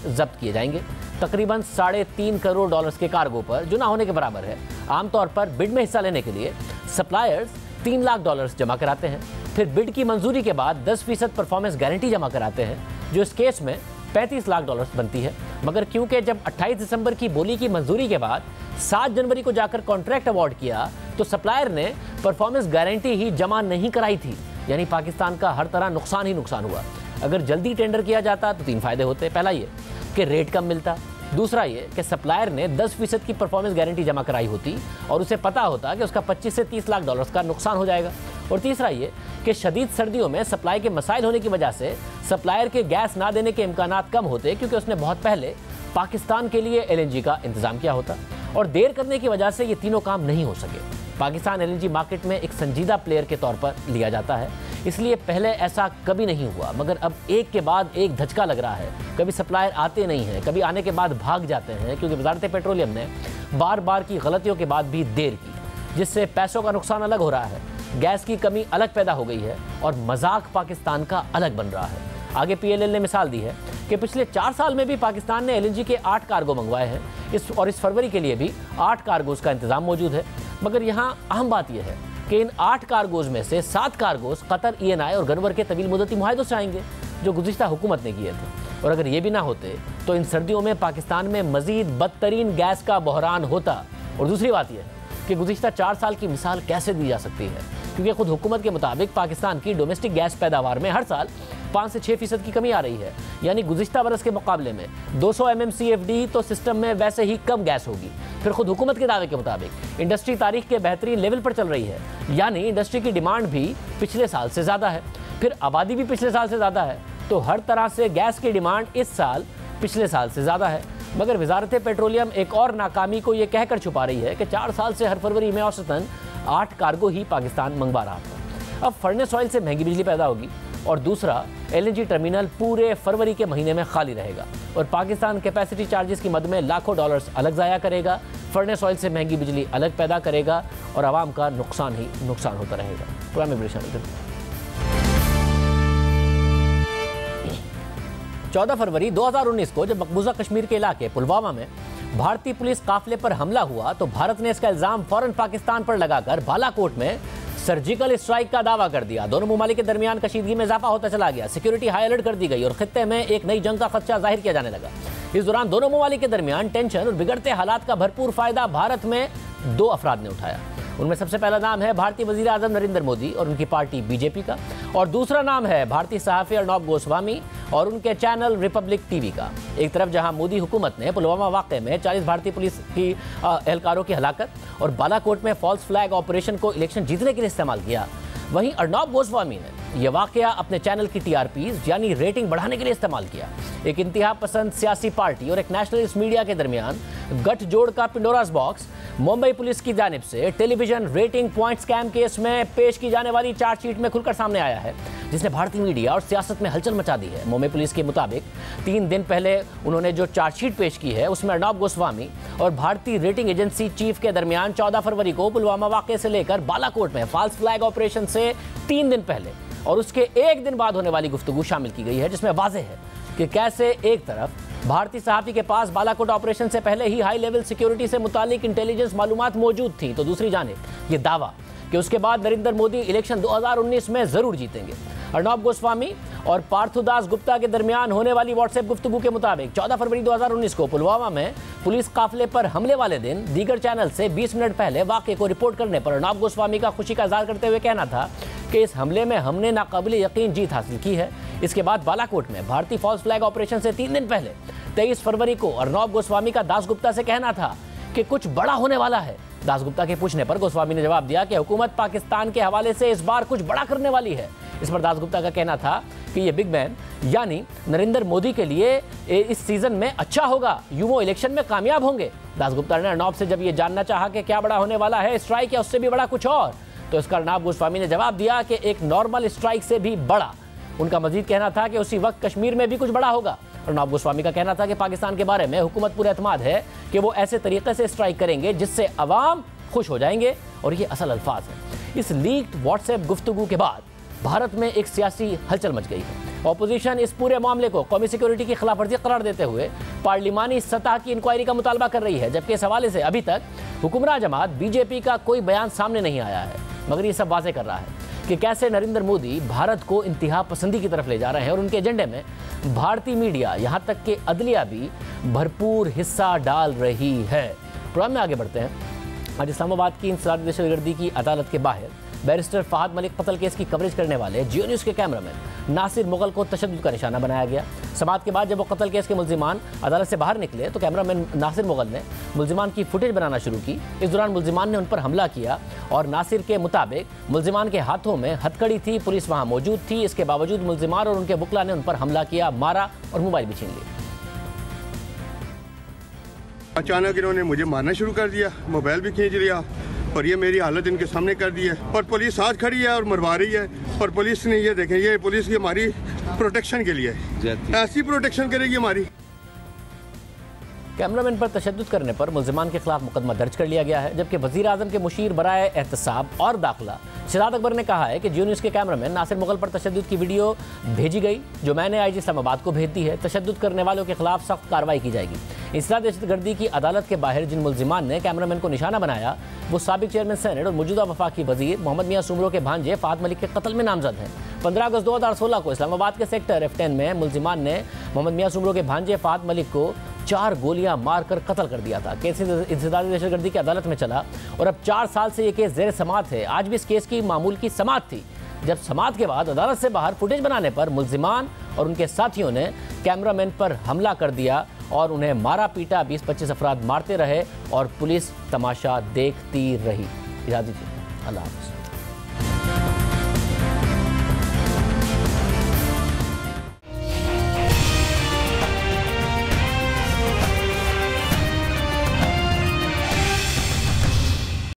जब्त किए जाएंगे, तकरीबन $3.5 करोड़ के कार्गो पर, जो ना होने के बराबर है। आमतौर पर बिड में हिस्सा लेने के लिए सप्लायर्स $3 लाख जमा कराते हैं, फिर बिड की मंजूरी के बाद 10% परफॉर्मेंस गारंटी जमा कराते हैं, जो इस केस में $35 लाख बनती है। मगर क्योंकि जब 28 दिसंबर की बोली की मंजूरी के बाद 7 जनवरी को जाकर कॉन्ट्रैक्ट अवार्ड किया, तो सप्लायर ने परफॉर्मेंस गारंटी ही जमा नहीं कराई थी, यानी पाकिस्तान का हर तरह नुकसान ही नुकसान हुआ। अगर जल्दी टेंडर किया जाता तो 3 फायदे होते। पहला ये कि रेट कम मिलता, दूसरा ये कि सप्लायर ने 10% की परफॉर्मेंस गारंटी जमा कराई होती और उसे पता होता कि उसका $25 से $30 लाख का नुकसान हो जाएगा, और तीसरा ये कि शदीद सर्दियों में सप्लाई के मसाइल होने की वजह से सप्लायर के गैस ना देने के इम्कानात कम होते, क्योंकि उसने बहुत पहले पाकिस्तान के लिए LNG का इंतजाम किया होता, और देर करने की वजह से ये तीनों काम नहीं हो सके। पाकिस्तान LNG मार्केट में एक संजीदा प्लेयर के तौर पर लिया जाता है, इसलिए पहले ऐसा कभी नहीं हुआ, मगर अब एक के बाद एक धचका लग रहा है। कभी सप्लायर आते नहीं हैं, कभी आने के बाद भाग जाते हैं, क्योंकि वज़ारत पेट्रोलियम ने बार बार की गलतियों के बाद भी देर की, जिससे पैसों का नुकसान अलग हो रहा है, गैस की कमी अलग पैदा हो गई है, और मजाक पाकिस्तान का अलग बन रहा है। आगे PLL ने मिसाल दी है कि पिछले 4 साल में भी पाकिस्तान ने LNG के 8 कार्गो मंगवाए हैं, इस फरवरी के लिए भी 8 कार्गोज़ का इंतज़ाम मौजूद है। मगर यहाँ अहम बात यह है कि इन 8 कार्गोज़ में से 7 कार्गोज़ कतर, ENI और गनवर के तवील मुद्दती मुआहदों से आएंगे, जो गुज़िश्ता हुकूमत ने किए थे। और अगर ये भी ना होते तो इन सर्दियों में पाकिस्तान में मज़ीद बदतरीन गैस का बहरान होता। और दूसरी बात यह है कि गुज़िश्ता 4 साल की मिसाल कैसे दी जा सकती है, क्योंकि खुद हुकूमत के मुताबिक पाकिस्तान की डोमेस्टिक गैस पैदावार में हर साल 5 से 6% की कमी आ रही है, यानी गुज़िश्ता बरस के मुकाबले में 200 MMCFD तो सिस्टम में वैसे ही कम गैस होगी। फिर खुद हुकूमत के दावे के मुताबिक इंडस्ट्री तारीख के बेहतरीन लेवल पर चल रही है, यानी इंडस्ट्री की डिमांड भी पिछले साल से ज़्यादा है, फिर आबादी भी पिछले साल से ज़्यादा है, तो हर तरह से गैस की डिमांड इस साल पिछले साल से ज़्यादा है। मगर वजारत पेट्रोलियम एक और नाकामी को ये कहकर छुपा रही है कि 4 साल से हर फरवरी में औसतन 8 कार्गो ही पाकिस्तान मंगवा रहा था। अब फर्नेस ऑयल से महंगी बिजली पैदा होगी और दूसरा LNG टर्मिनल पूरे फरवरी के महीने में खाली रहेगा और पाकिस्तान कैपेसिटी चार्जेस की मद में लाखों डॉलर्स अलग ज़ाया करेगा, फर्नेस ऑयल से महंगी बिजली अलग पैदा करेगा और आवाम का नुकसान ही नुकसान होता रहेगा। प्रोग्राम में शामिल करें। 14 फरवरी 2019 को जब मकबूजा कश्मीर के इलाके पुलवामा में भारतीय पुलिस काफिले पर हमला हुआ तो भारत ने इसका इल्जाम फौरन पाकिस्तान पर लगाकर बालाकोट में सर्जिकल स्ट्राइक का दावा कर दिया। दोनों ममालिक के दरमियान कशीदगी में इजाफा होता चला गया, सिक्योरिटी हाई अलर्ट कर दी गई और खित्ते में एक नई जंग का खदशा जाहिर किया जाने लगा। इस दौरान दोनों ममालिक के दरमियान टेंशन और बिगड़ते हालात का भरपूर फायदा भारत में 2 अफराद ने उठाया। उनमें सबसे पहला नाम है भारतीय वजीर आजम नरेंद्र मोदी और उनकी पार्टी बीजेपी का, और दूसरा नाम है भारतीय सहाफ़ी अर्नब गोस्वामी और उनके चैनल रिपब्लिक टीवी का। एक तरफ जहां मोदी हुकूमत ने पुलवामा वाक़े में 40 भारतीय पुलिस की एहलकारों की हलाकत और बालाकोट में फॉल्स फ्लैग ऑपरेशन को इलेक्शन जीतने के लिए इस्तेमाल किया, वहीं अर्नब गोस्वामी ने यह वाक़या अपने चैनल की TRPs यानी रेटिंग बढ़ाने के लिए इस्तेमाल किया। एक इंतहा पसंद सियासी पार्टी और एक नेशनलिस्ट मीडिया के दरमियान गठजोड़ का पिंडोरास बॉक्स मुंबई पुलिस की जानिब से television rating point scam case में पेश की जाने वाली चार्जशीट में खुलकर सामने आया है, जिसने भारतीय मीडिया और सियासत में हलचल मचा दी है। मुंबई पुलिस के मुताबिक 3 दिन पहले उन्होंने जो चार्जशीट पेश की है उसमें अर्नब गोस्वामी और भारतीय रेटिंग एजेंसी चीफ के दरमियान 14 फरवरी को पुलवामा वाक़े से लेकर बालाकोट में फॉल्स फ्लैग ऑपरेशन से 3 दिन पहले और उसके 1 दिन बाद होने वाली गुफ्तगू शामिल की गई है, जिसमें वाज़ेह है कि कैसे एक तरफ भारतीय सहाफ़ी के पास बालाकोट ऑपरेशन से पहले ही हाई लेवल सिक्योरिटी से मुतालिक इंटेलिजेंस मालूमात मौजूद थी, तो दूसरी जानिब ये दावा कि उसके बाद नरेंद्र मोदी इलेक्शन 2019 में जरूर जीतेंगे। अर्नब गोस्वामी और पार्थुदास गुप्ता के दरमियान होने वाली व्हाट्सएप गुफ्तगू के मुताबिक 14 फरवरी 2019 को पुलवामा में पुलिस काफिले पर हमले वाले दिन दीगर चैनल से 20 मिनट पहले वाक़े को रिपोर्ट करने पर अर्नब गोस्वामी का खुशी का इज़हार करते हुए कहना था कि इस हमले में हमने नाकाबिल यकीन जीत हासिल की है। इसके बाद बालाकोट में भारतीय फॉल्स फ्लैग ऑपरेशन से 3 दिन पहले 23 फरवरी को अर्नब गोस्वामी का दास गुप्ता से कहना था कि कुछ बड़ा होने वाला है। दास गुप्ता के पूछने पर गोस्वामी ने जवाब दिया कि हुकूमत पाकिस्तान के हवाले से इस बार कुछ बड़ा करने वाली है। इस पर दास गुप्ता का कहना था कि ये बिग मैन यानी नरेंद्र मोदी के लिए इस सीजन में अच्छा होगा, यूं वो इलेक्शन में कामयाब होंगे। दास गुप्ता ने अर्नब से जब ये जानना चाहा कि क्या बड़ा होने वाला है, स्ट्राइक या उससे भी बड़ा कुछ और, तो इसका अर्नब गोस्वामी ने जवाब दिया कि एक नॉर्मल स्ट्राइक से भी बड़ा। उनका मजीद कहना था कि उसी वक्त कश्मीर में भी कुछ बड़ा होगा। अर्नब गोस्वामी का कहना था कि पाकिस्तान के बारे में हुकूमत पूरा एतमाद है कि वो ऐसे तरीके से स्ट्राइक करेंगे जिससे अवाम खुश हो जाएंगे, और ये असल अल्फाज है। इस लीक्ड व्हाट्सएप गुफ्तगू के बाद भारत में एक सियासी हलचल मच गई है। ऑपोजिशन इस पूरे मामले को कौमी सिक्योरिटी की खिलाफवर्जी करार देते हुए पार्लिमानी सतह की इंक्वायरी का मुतालबा कर रही है, जबकि इस हवाले से अभी तक हुक्मरान जमात बीजेपी का कोई बयान सामने नहीं आया है। मगर ये सब वाज़ेह कर रहा है कि कैसे नरेंद्र मोदी भारत को इंतहा पसंदी की तरफ ले जा रहे हैं और उनके एजेंडे में भारतीय मीडिया यहाँ तक कि अदलिया भी भरपूर हिस्सा डाल रही है। प्रोग्राम में आगे बढ़ते हैं। आज इस्लामाबाद की इंसदादी दहशतगर्दी की अदालत के बाहर बैरिस्टर फहद मलिक कत्ल केस की कवरेज करने वाले जियो न्यूज़ के कैमरामैन नासिर मुगल को तशद्दुद का निशाना बनाया गया। समाअत के बाद जब वो कत्ल केस के मुल्जिमान अदालत से बाहर निकले तो कैमरामैन नासिर मुगल ने मुल्जिमान की फुटेज बनाना शुरू की। इस दौरान मुल्जिमान ने उन पर हमला किया और नासिर के मुताबिक मुल्जिमान के हाथों में हथकड़ी थी, पुलिस वहाँ मौजूद थी। इसके बावजूद मुल्जिमान और उनके वकला ने उन पर हमला किया, मारा और मोबाइल भी छीन लिया। अचानक इन्होंने मुझे मारना शुरू कर दिया, मोबाइल भी खींच लिया और ये मेरी हालत इनके सामने कर दी है। और पुलिस साथ खड़ी है और मरवा रही है। और पुलिस ने ये देखें, ये पुलिस की हमारी प्रोटेक्शन के लिए ऐसी प्रोटेक्शन करेगी हमारी। कैमरामैन पर तशद्दुद करने पर मुल्जिमान के खिलाफ मुकदमा दर्ज कर लिया गया है, जबकि वज़ीर आज़म के मुशीर बराए एहतसाब और दाखिला शहजाद अकबर ने कहा है कि जियो न्यूज़ के कैमरामैन नासिर मुगल पर तशद्दुद की वीडियो भेजी गई जो मैंने आईजी इस्लामाबाद को भेज दी है। तशद्दुद करने वालों के खिलाफ सख्त कार्रवाई की जाएगी। इंसदादी दहशतगर्दी की अदालत के बाहर जिन मुल्जिमान ने कैमरामैन को निशाना बनाया वो साबिक चेयरमैन सेनेट और मौजूदा वफाकी वजीर मोहम्मद मियां सुमरो के भांजे फहद मलिक के कत्ल में नामजद हैं। 15 अगस्त 2016 को इस्लामाबाद के सेक्टर F10 में मुल्जिमान ने मोहम्मद मियां सुमरो के भांजे फहद मलिक को 4 गोलियां मारकर कत्ल कर दिया था। केस इंसदादी दहशतगर्दी की अदालत में चला और अब 4 साल से ये केस ज़ेर समाअत है। आज भी इस केस की मामूल की समाअत थी जब समाअत के बाद अदालत से बाहर फुटेज बनाने पर मुल्जिमान और उनके साथियों ने कैमरामैन पर हमला कर दिया और उन्हें मारा पीटा। 20-25 अफराद मारते रहे और पुलिस तमाशा देखती रही। इजाज़त दीजिए, अल्लाह हाफ़िज़।